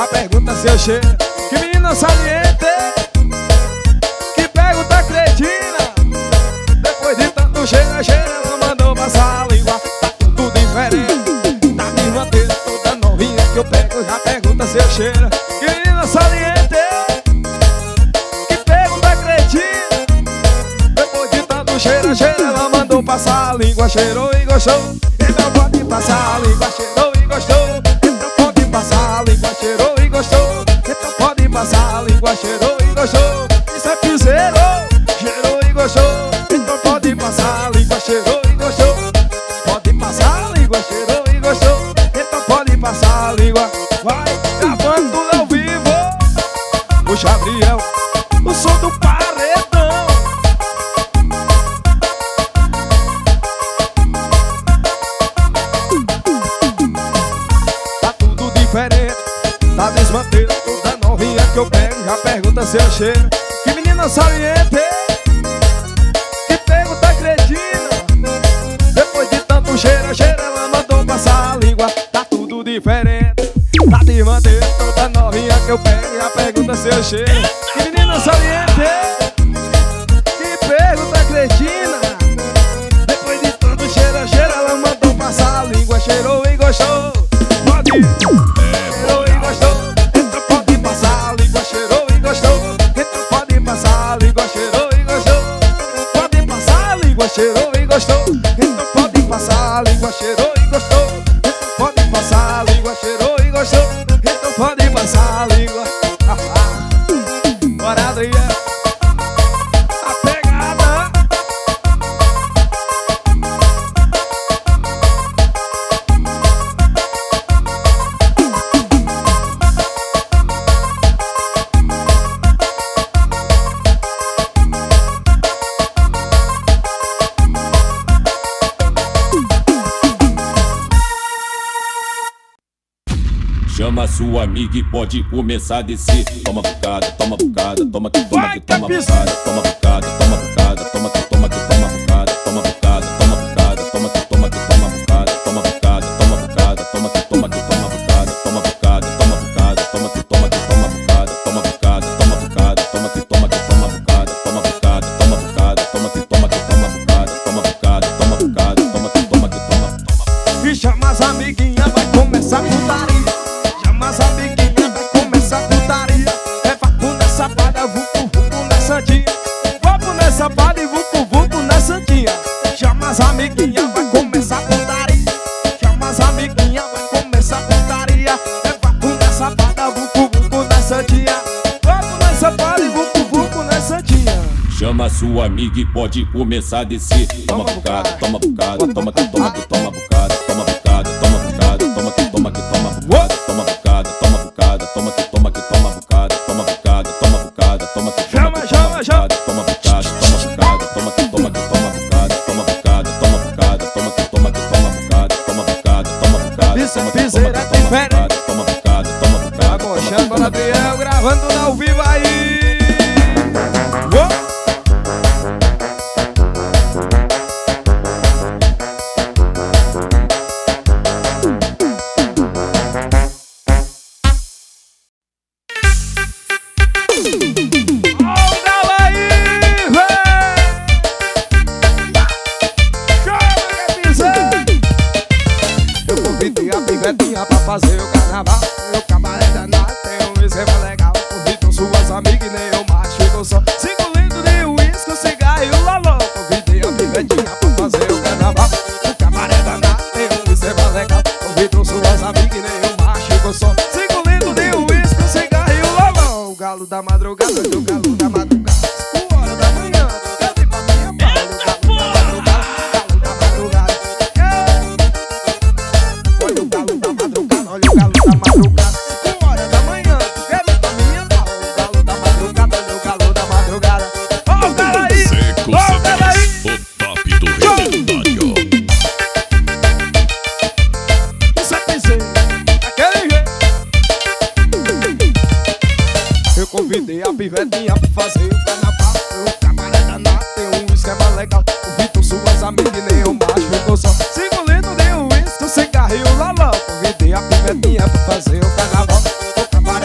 já pergunta se eu cheiro. Que menina saliente, que pergunta cretina. Depois de tanto cheiro, ela mandou passar a língua. Tá tudo diferente, tá me mantendo toda novinha que eu pego, já pergunta se eu cheiro. Que menina saliente, que pergunta cretina. Depois de tanto cheiro, ela mandou passar a língua. Cheirou e gostou, então pode passar a língua. Cheirou e gostou, então pode passar a língua. Cheirou e gostou, então pode passar a língua. Cheirou e gostou, isso é piseiro. Cheirou e gostou, então pode passar a língua. Cheirou e gostou, pode passar a língua. Cheirou e gostou, então pode passar a língua. Vai gravando tudo ao vivo. O Gabriel, o som do paredão. Tá tudo diferente, tá desmantendo toda novinha que eu pego, já pergunta se eu cheiro. Que menina saliente, que pergunta cretina. Depois de tanto cheiro, ela mandou passar a língua. Tá tudo diferente, tá desmantendo toda novinha que eu pego, já pergunta se eu cheiro. Que menina saliente, que pergunta cretina. Depois de tanto cheiro, ela mandou passar a língua. Cheirou e gostou, pode. Cheirou e gostou, então pode passar a língua. Cheirou e gostou, então pode passar a língua. Cheirou e gostou, pode passar a língua. Cheirou e gostou, então pode passar a língua. Cheirou e gostou, então pode passar a língua. Cheirou e gostou, então pode passar a língua. Bora, Adriano, a pegada. Chama sua amiga e pode começar a descer. Toma bocada, toma bocada, toma que toma que toma bocada. Toma bocada, toma bocada, toma que toma que toma bocada. Toma bocada, toma bocada, toma que toma que toma bocada. Toma bocada, toma bocada, toma que toma que toma bocada. Toma bocada, toma bocada, toma que toma que toma bocada. Toma bocada, toma bocada, toma que toma que toma bocada. Toma bocada, toma bocada, toma que toma que toma bocada. Toma bocada, toma bocada, toma que toma que toma. E chama as amiguinhas, vai começar a putaria. Chama as amiguinhas, vai começar a putaria. É vapo nessa pada, vucu, vucu na santinha. Vapo nessa pada e vucu, vucu na santinha. Chama as amiguinhas, vai começar a putaria. Chama as amiguinhas, vai começar a putaria. É vapo nessa pada, vucu, vucu na santinha. Vapo nessa pada e vucu, vucu na santinha. Chama sua amiga e pode começar a descer. Toma bocada, toma bocada, toma que toma que toma bocada. Toma bocada, toma bocada, toma que toma que toma bocada. Toma bocada, toma bocada, toma que toma que toma bocada. Toma bocada, toma bocada, toma que toma que toma bocada. Toma bocada, toma bocada, toma que toma que toma bocada. Toma bocada, toma bocada, toma que toma que toma bocada. Toma bocada, toma bocada, Isso é toma que piseira toma que toma diferente. bocada. Toma bocada, toma bocada. Agora chama o Adriel, gravando tudo ao vivo aí. Uou! Pra fazer o carnaval, meu cabaré danado tem um esquema legal. Convidam suas amigas e nem eu macho, ficam só 5 litros de uísque, cigarro e o lalô. Convidei a pivetinha pra fazer o carnaval, o cabaré danado tem um esquema legal. Convidam suas amigas e nem eu macho, ficam só 5 litros de uísque, cigarro e o lalô. O galo da madrugada, o galo da madrugada, 5 horas da manhã, eu dei pra minha mãe. O galo da madrugada, galo da madrugada. Olha o galo da madrugada, olha o galo da madrugada, 5 horas da manhã, quero pra minha pau. O galo da madrugada, olha o galo da madrugada. Ó o cara aí, ó o cara aí. O top do repertório. Isso é piseiro, daquele jeito. Eu convidei a pivetinha pra fazer o carnaval, o cabaré danado tem um esquema legal. Convidam suas amigas e nem o macho, ficou só 5 litros de uísque, cigarro e o lalão. Convidei a pivetinha pra fazer o carnaval, o cabaré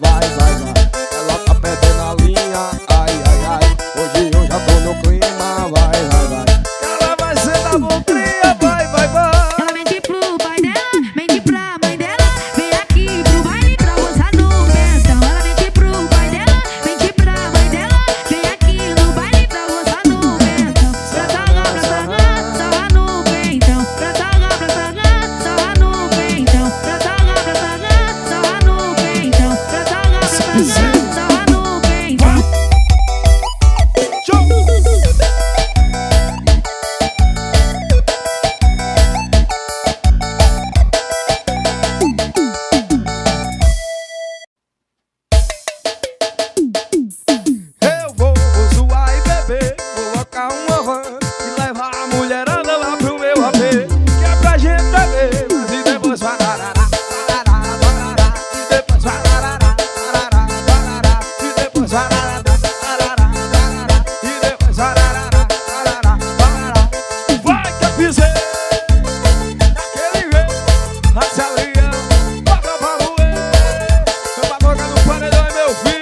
vai, vai, vai. Ela tá perdendo a linha, ai, ai, ai. Hoje eu já tô no clima, vai, vai, vai. Ela vai ser da bombrinha, vai, vai, vai. Ela mente pro pai dela, mente pra mãe dela. Vem aqui pro baile pra gozar no pentão. Ela mente pro pai dela, mente pra mãe dela. Vem aqui no baile pra gozar no pentão. Pra tagar, sarra no pentão. Pra tagar, sarra no pentão. Pra tagar, sarra no pentão. Pra tagar, sarra no pentão. Eu vou zoar e beber, colocar uma van e levar a mulherada lá pro meu AP, que é pra gente beber, mas e depois varará, varará, varará, e depois varará, varará, varará, e depois varará, varará, varará, e depois varará, varará, varará. Vai que eu pisei daquele jeito, a salinha, bota pra moer, samba boca no paredão é meu filho.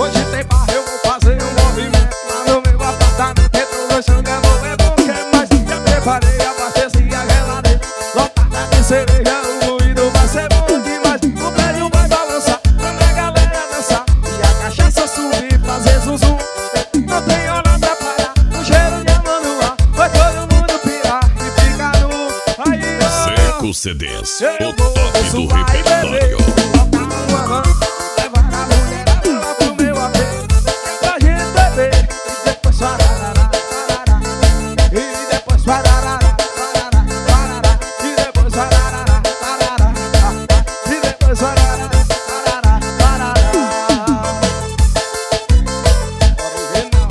Hoje tem barra, eu vou fazer um movimento lá no meu apartamento. Entrou no xangão, é bom que mais. Já preparei, abasteci a geladeira lotada de cerveja, o ruído vai ser bom demais. O prédio vai balançar, quando a galera dançar e a cachaça subir, fazer zum zum. Não tem hora pra parar, o cheiro de amor no ar. Vai todo mundo pirar e ficar nu. Aí Seco CDs, o eu top vou do zoar e beber, repertório. colocar uma van, levar a mulherada lá pro meu AP, que é pra gente beber, e depois varará, varará, e depois varará, varará, varará, e depois varará, varará, e depois varará, varará, varará. Original,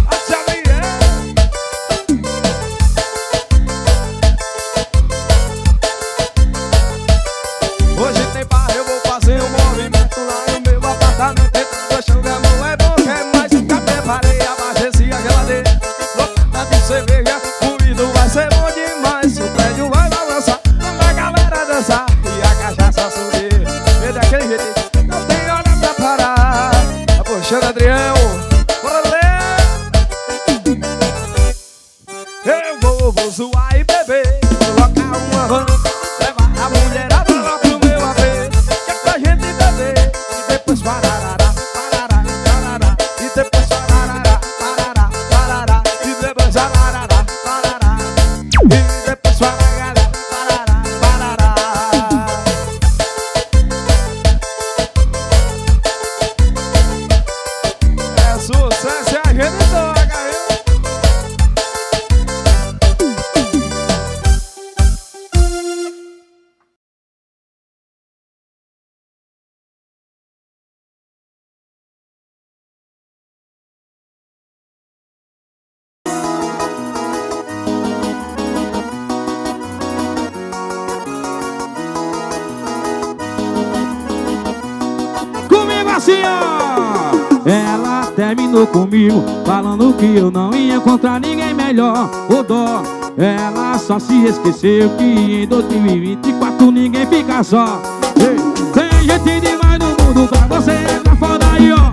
a Xavier. Hoje tem barra, eu vou fazer um movimento lá no meu apartamento. Dentro do xangão, é bom que mais. Já preparei, abasteci a geladeira lotada de cerveja, o ruído vai ser bom demais. O prédio vai balançar, quando a galera dançar e a cachaça subir. E daquele jeito, não tem hora pra parar. Tá puxando, Adrião, bora ler. Eu vou zoar e beber, colocar uma van, levar a mulherada lá pro meu AP, que é pra gente beber, e depois varará, varará, varará, e depois varará, varará, varará, e depois varará, varará, e depois varará, varará, varará. É sucesso e a gente toca, viu? Comigo assim, ó. Ela terminou comigo, falando que eu não ia encontrar ninguém melhor. O dó, ela só se esqueceu que em 2024 ninguém fica só. Ei, tem gente demais no mundo pra você entrar foda aí, ó.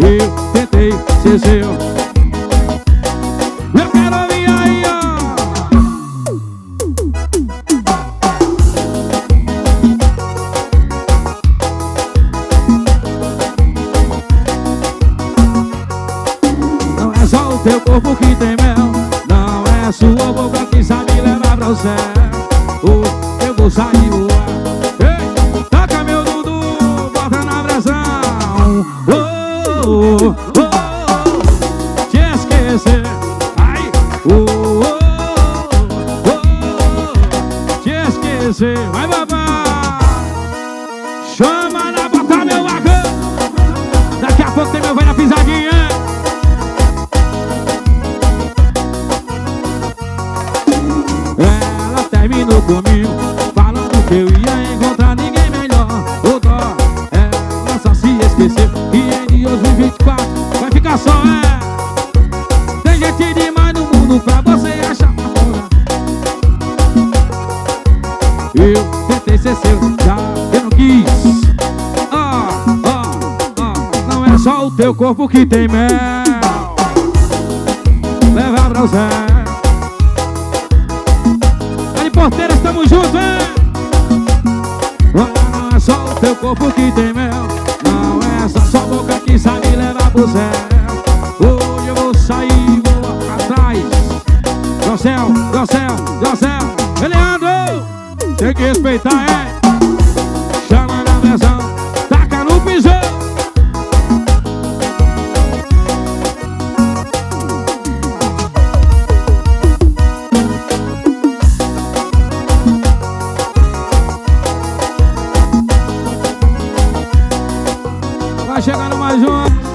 Ei, eu tentei ser seu, eu quero ouvir aí, ó. Não é só o teu corpo que tem mel, não é sua boca que sabe levar pra o céu. Oh, eu vou sair voar. Ei, toca meu Dudu, bota na pressão. Oh, oh, oh, oh, te esquecer. Ai, oh, oh, oh, oh, te esquecer. Vai, babá, chama na bota meu bacana. Daqui a pouco tem meu velho na pisadinha. Ela terminou comigo, falando que eu ia encontrar ninguém melhor. O dó, ela só se esqueceu que em 2024 vai ficar só, Tem gente demais no mundo pra você achar uma porra. Eu tentei ser seu, já eu não quis. Não é só o teu corpo que tem mel. Leva pra você. Ali Porteiras, tamo junto, hein? Não é só o teu corpo que tem mel. Não é só sua boca que sabe levar pro céu. Hoje eu vou sair, vou atrás. Jocel, Leandro, tem que respeitar, é. Chama na versão, taca no pisão. Vai chegando mais um.